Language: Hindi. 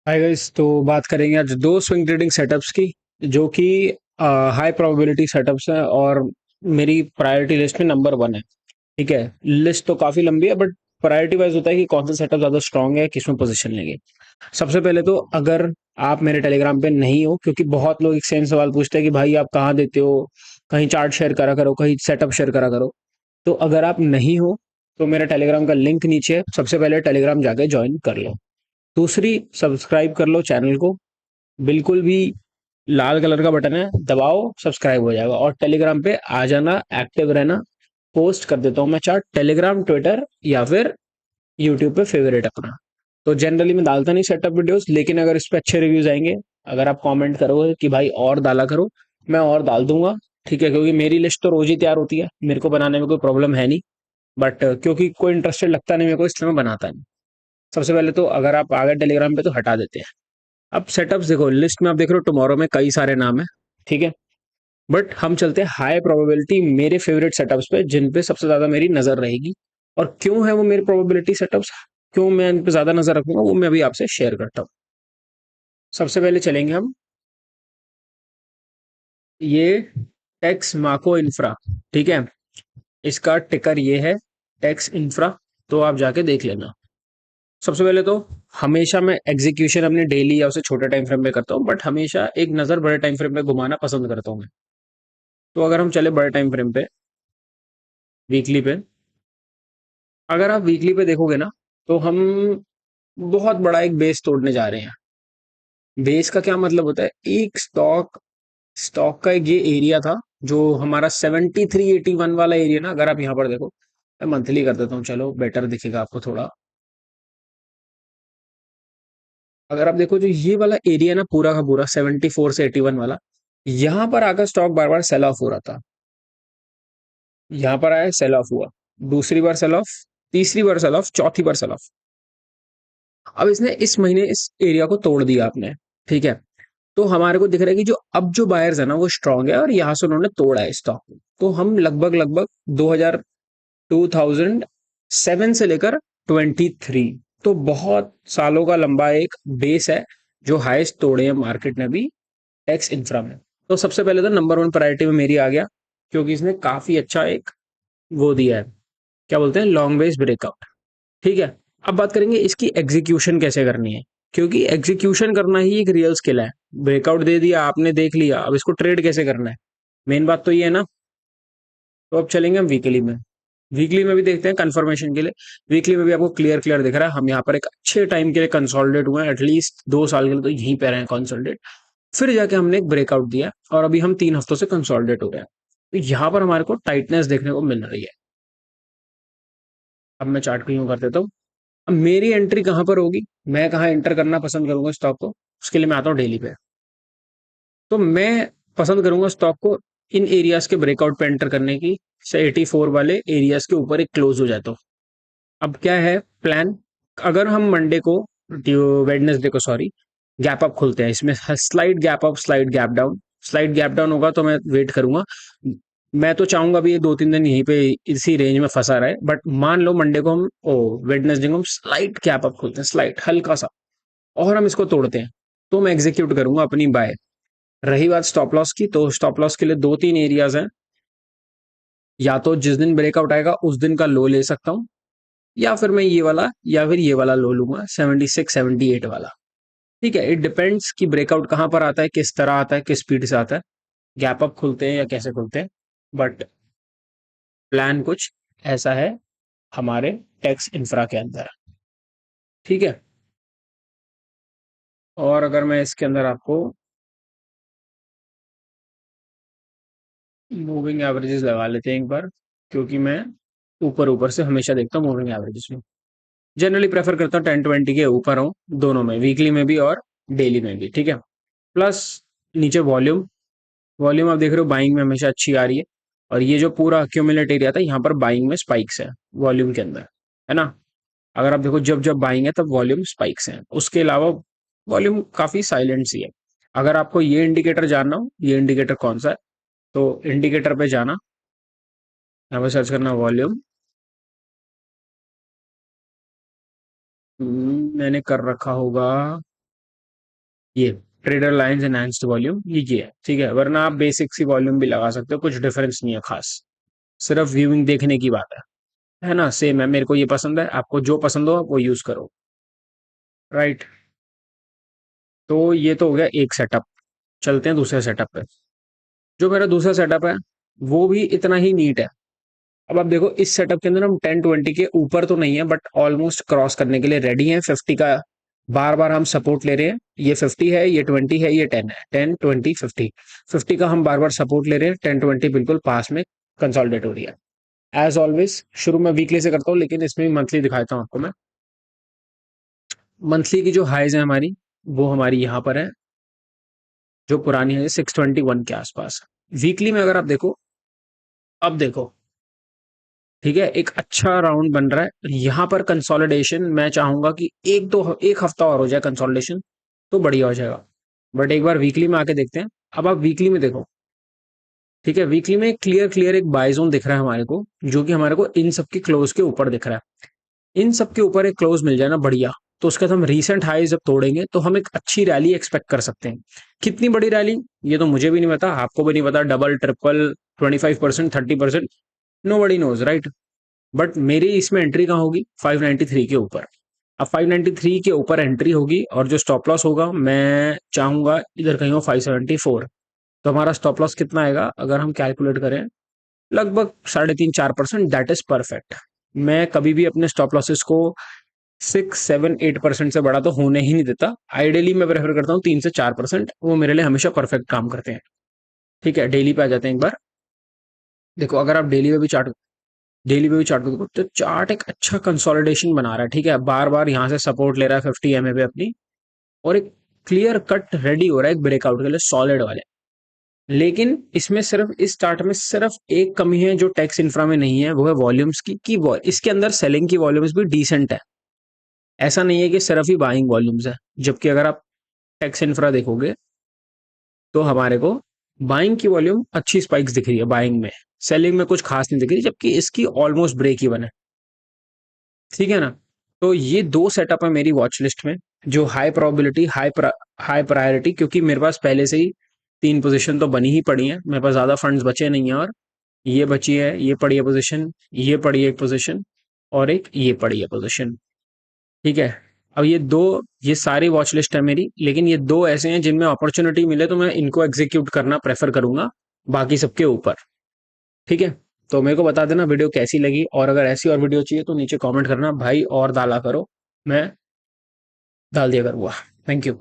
Hi guys. तो बात करेंगे आज दो स्विंग ट्रेडिंग सेटअप्स की जो कि हाई प्रोबेबिलिटी सेटअप्स हैं और मेरी प्रायोरिटी लिस्ट में नंबर वन है। ठीक है। लिस्ट तो काफी लंबी है बट प्रायोरिटी वाइज होता है कि कौन सा सेटअप ज्यादा स्ट्रांग है, किसमें पोजीशन लेंगे। सबसे पहले तो अगर आप मेरे टेलीग्राम पे नहीं हो, क्योंकि बहुत लोग एक सेम सवाल पूछते हैं कि भाई आप कहाँ देते हो, कहीं चार्ट शेयर करा करो, कहीं सेटअप शेयर करा करो। तो अगर आप नहीं हो तो मेरा टेलीग्राम का लिंक नीचे है, सबसे पहले टेलीग्राम जाके ज्वाइन कर लो। दूसरी, सब्सक्राइब कर लो चैनल को। बिल्कुल भी लाल कलर का बटन है, दबाओ, सब्सक्राइब हो जाएगा। और टेलीग्राम पे आ जाना, एक्टिव रहना। पोस्ट कर देता हूँ मैं चार्ट टेलीग्राम, ट्विटर या फिर यूट्यूब पे फेवरेट अपना। तो जनरली मैं डालता नहीं सेटअप वीडियोस, लेकिन अगर इस पे अच्छे रिव्यूज आएंगे, अगर आप कमेंट करोगे कि भाई और डाला करो, मैं और डाल दूंगा। ठीक है, क्योंकि मेरी लिस्ट तो रोज ही तैयार होती है, मेरे को बनाने में कोई प्रॉब्लम है नहीं। बट क्योंकि कोई इंटरेस्टेड लगता नहीं मेरे को, इसलिए मैं बनाता नहीं। सबसे पहले तो अगर आप आ गए टेलीग्राम पे तो हटा देते हैं। अब सेटअप्स देखो, लिस्ट में आप देख रहे हो टुमारो में कई सारे नाम है। ठीक है। बट हम चलते हैं हाई प्रोबेबिलिटी मेरे फेवरेट सेटअप्स पे, जिन पे सबसे ज्यादा मेरी नजर रहेगी। और क्यों है वो मेरे प्रोबेबिलिटी सेटअप्स, क्यों मैं इन पे ज्यादा नजर रखूंगा, वो मैं अभी आपसे शेयर करता हूँ। सबसे पहले चलेंगे हम, ये टेक्स माको इंफ्रा। ठीक है। इसका टिकर ये है, टेक्स इंफ्रा। तो आप जाके देख लेना। सबसे पहले तो हमेशा मैं एग्जीक्यूशन अपने डेली या उसे छोटे टाइम फ्रेम पे करता हूँ, बट हमेशा एक नजर बड़े टाइम फ्रेम पे घुमाना पसंद करता हूँ मैं। तो अगर हम चले बड़े टाइम फ्रेम पे, वीकली पे, अगर आप वीकली पे देखोगे ना, तो हम बहुत बड़ा एक बेस तोड़ने जा रहे हैं। बेस का क्या मतलब होता है, एक स्टॉक स्टॉक का एक ये एरिया था जो हमारा 7381 वाला एरिया ना। अगर आप यहाँ पर देखो, मैं मंथली कर देता हूँ, चलो बेटर दिखेगा आपको थोड़ा। अगर आप देखो जो ये वाला एरिया ना, पूरा का पूरा 74 से 81 वाला, यहाँ पर आकर स्टॉक बार बार सेल ऑफ हो रहा था। यहाँ पर आया, सेल ऑफ हुआ, दूसरी बार सेल ऑफ, तीसरी बार सेल ऑफ, चौथी बार सेल ऑफ। अब इसने इस महीने इस एरिया को तोड़ दिया आपने। ठीक है। तो हमारे को दिख रहा है कि जो अब जो बायर्स है ना वो स्ट्रांग है, और यहाँ से उन्होंने तोड़ा है स्टॉक को। तो हम लगभग लगभग 2000 2007 से लेकर 23, तो बहुत सालों का लंबा एक बेस है जो हाईएस्ट तोड़े हैं मार्केट ने भी टेक्स इंफ्रा में। तो सबसे पहले तो नंबर वन प्रायोरिटी में मेरी आ गया, क्योंकि इसने काफी अच्छा एक वो दिया है, क्या बोलते हैं, लॉन्ग बेस ब्रेकआउट। ठीक है। अब बात करेंगे इसकी एग्जीक्यूशन कैसे करनी है, क्योंकि एग्जीक्यूशन करना ही एक रियल स्किल है। ब्रेकआउट दे दिया आपने, देख लिया, अब इसको ट्रेड कैसे करना है, मेन बात तो ये है ना। तो अब चलेंगे हम वीकली में। वीकली में भी देखते हैं कंफर्मेशन के लिए। वीकली में भी आपको क्लियर क्लियर दिख रहा है, हम यहाँ पर एक अच्छे टाइम के लिए कंसोलिडेट हुए हैं, एटलीस्ट 2 साल के लिए तो यहीं पे रहे हैं कंसोलिडेट। फिर जाके हमने एक ब्रेकआउट दिया और अभी हम 3 हफ्तों से कंसोलिडेट हो रहे हैं। तो यहाँ पर हमारे को टाइटनेस देखने को मिल रही है। अब मैं चार्ट को यूं कर देता हूँ। अब मेरी एंट्री कहाँ पर होगी, मैं कहाँ एंटर करना पसंद करूंगा स्टॉक को, उसके लिए मैं आता हूँ डेली पे। तो मैं पसंद करूंगा स्टॉक को इन एरियाज के ब्रेकआउट पे एंटर करने की, से 84 वाले एरियाज के ऊपर एक क्लोज हो जाए तो। अब क्या है प्लान, अगर हम मंडे को, वेडनेसडे को सॉरी, गैप अप खुलते हैं, इसमें slide gap up, slide gap down, slide gap down होगा तो मैं वेट करूंगा। मैं तो चाहूंगा भी ये 2-3 दिन यहीं पे इसी रेंज में फंसा रहे, बट मान लो मंडे को हम, ओ, वेडनेसडे को हम स्लाइड गैप अप खोलते हैं, स्लाइड हल्का सा, और हम इसको तोड़ते हैं, तो मैं एग्जीक्यूट करूंगा अपनी बाय। रही बात स्टॉप लॉस की, तो स्टॉप लॉस के लिए 2-3 एरियाज हैं। या तो जिस दिन ब्रेकआउट आएगा उस दिन का लो ले सकता हूँ, या फिर मैं ये वाला या फिर ये वाला लो लूंगा, 76-78 वाला। ठीक है, इट डिपेंड्स कि ब्रेकआउट कहाँ पर आता है, किस तरह आता है, किस स्पीड से आता है, गैप अप खुलते हैं या कैसे खुलते हैं। बट प्लान कुछ ऐसा है हमारे टेक्स इंफ्रा के अंदर। ठीक है। और अगर मैं इसके अंदर आपको मूविंग एवरेजेस लगा लेते हैं एक बार, क्योंकि मैं ऊपर ऊपर से हमेशा देखता हूँ मूविंग एवरेजेस में। जनरली प्रेफर करता हूँ 10-20 के ऊपर हूँ, दोनों में, वीकली में भी और डेली में भी। ठीक है। प्लस नीचे वॉल्यूम, वॉल्यूम आप देख रहे हो बाइंग में हमेशा अच्छी आ रही है। और ये जो पूरा अक्यूमुलेट एरिया था, यहाँ पर बाइंग में स्पाइक्स है वॉल्यूम के अंदर, है ना। अगर आप देखो जब जब बाइंग है तब वॉल्यूम स्पाइक्स हैं, उसके अलावा वॉल्यूम काफी साइलेंट सी है। अगर आपको ये इंडिकेटर जानना हो, ये इंडिकेटर कौन सा है, तो इंडिकेटर पे जाना, यहाँ पे सर्च करना वॉल्यूम। मैंने कर रखा होगा, ये ट्रेडर लाइंस एनहांस्ड वॉल्यूम ये है, ठीक है, वरना आप बेसिक सी वॉल्यूम भी लगा सकते हो, कुछ डिफरेंस नहीं है खास, सिर्फ व्यूइंग देखने की बात है ना, सेम है, मेरे को ये पसंद है, आपको जो पसंद हो आप वो यूज करो, राइट। तो ये तो हो गया एक सेटअप, चलते हैं दूसरे सेटअप पे। जो मेरा दूसरा सेटअप है वो भी इतना ही नीट है। अब आप देखो इस सेटअप के अंदर हम 10-20 के ऊपर तो नहीं है बट ऑलमोस्ट क्रॉस करने के लिए रेडी हैं 50 का, बार बार हम सपोर्ट ले रहे हैं, ये 50 है, ये 20 है, ये 10 है, 10-20-50, 50 का हम बार बार सपोर्ट ले रहे हैं, 10-20 बिल्कुल पास में कंसोलिडेट हो रही है। एज ऑलवेज शुरू में वीकली से करता हूँ लेकिन इसमें भी मंथली दिखाता हूँ आपको मैं। मंथली की जो हाइज है हमारी, वो हमारी यहाँ पर है, जो पुरानी है 621 के आसपास। वीकली में अगर आप देखो, अब देखो, ठीक है, एक अच्छा राउंड बन रहा है यहाँ पर कंसोलिडेशन, मैं चाहूंगा कि एक हफ्ता और हो जाए कंसोलिडेशन तो बढ़िया हो जाएगा, बट एक बार वीकली में आके देखते हैं। अब आप वीकली में देखो, ठीक है, वीकली में क्लियर क्लियर एक बाय जोन दिख रहा है हमारे को, जो कि हमारे को इन सब के क्लोज के ऊपर दिख रहा है। इन सब के ऊपर एक क्लोज मिल जाए ना बढ़िया, तो उसके बाद हम रीसेंट हाई जब तोड़ेंगे तो हम एक अच्छी रैली एक्सपेक्ट कर सकते हैं। कितनी बड़ी रैली ये तो मुझे भी नहीं पता, आपको भी नहीं पता, double triple 25%, 30%, nobody knows, right. But मेरी इसमें एंट्री कहाँ होगी, 593 के ऊपर। अब 593 के ऊपर एंट्री होगी और जो स्टॉप लॉस होगा मैं चाहूंगा इधर कहीं हो 574। तो हमारा स्टॉप लॉस कितना आएगा अगर हम कैलकुलेट करें, लगभग 3.5-4%, दैट इज परफेक्ट। मैं कभी भी अपने स्टॉप लॉसेस को 6-7-8% से बड़ा तो होने ही नहीं देता, आइडियली मैं प्रेफर करता हूँ 3 से 4%, वो मेरे लिए हमेशा परफेक्ट काम करते हैं। ठीक है, डेली पे आ जाते हैं एक बार। देखो अगर आप डेली पे भी चार्ट को देखो तो चार्ट एक अच्छा कंसोलिडेशन बना रहा है, ठीक है, बार बार यहाँ से सपोर्ट ले रहा है 50 MA पे अपनी, और एक क्लियर कट रेडी हो रहा है एक ब्रेकआउट के लिए सॉलिड वाले। लेकिन इसमें सिर्फ इस चार्ट में सिर्फ एक कमी है जो टैक्स इंफ्रा में नहीं है, वो है वॉल्यूम्स की इसके अंदर सेलिंग की वॉल्यूम्स भी डिसेंट है, ऐसा नहीं है कि सिर्फ ही बाइंग वॉल्यूम्स है। जबकि अगर आप टैक्स इंफ्रा देखोगे तो हमारे को बाइंग की वॉल्यूम अच्छी स्पाइक्स दिख रही है बाइंग में, सेलिंग में कुछ खास नहीं दिख रही, जबकि इसकी ऑलमोस्ट ब्रेक इवन है, ठीक है ना। तो ये दो सेटअप है मेरी वॉच लिस्ट में, जो हाई प्रोबेबिलिटी हाई प्रायोरिटी, क्योंकि मेरे पास पहले से ही 3 पोजीशन तो बनी ही पड़ी है, मेरे पास ज्यादा फंड्स बचे नहीं है, और ये बची है, ये पड़ी है पोजीशन, ये पड़ी है एक पोजीशन, और एक ये पड़ी है पोजीशन, ठीक है। अब ये सारी वॉच लिस्ट है मेरी, लेकिन ये दो ऐसे हैं जिनमें अपॉर्चुनिटी मिले तो मैं इनको एग्जीक्यूट करना प्रेफर करूंगा बाकी सबके ऊपर, ठीक है। तो मेरे को बता देना वीडियो कैसी लगी, और अगर ऐसी और वीडियो चाहिए तो नीचे कमेंट करना भाई, और डाला करो, मैं डाल दिया करूंगा। Thank you.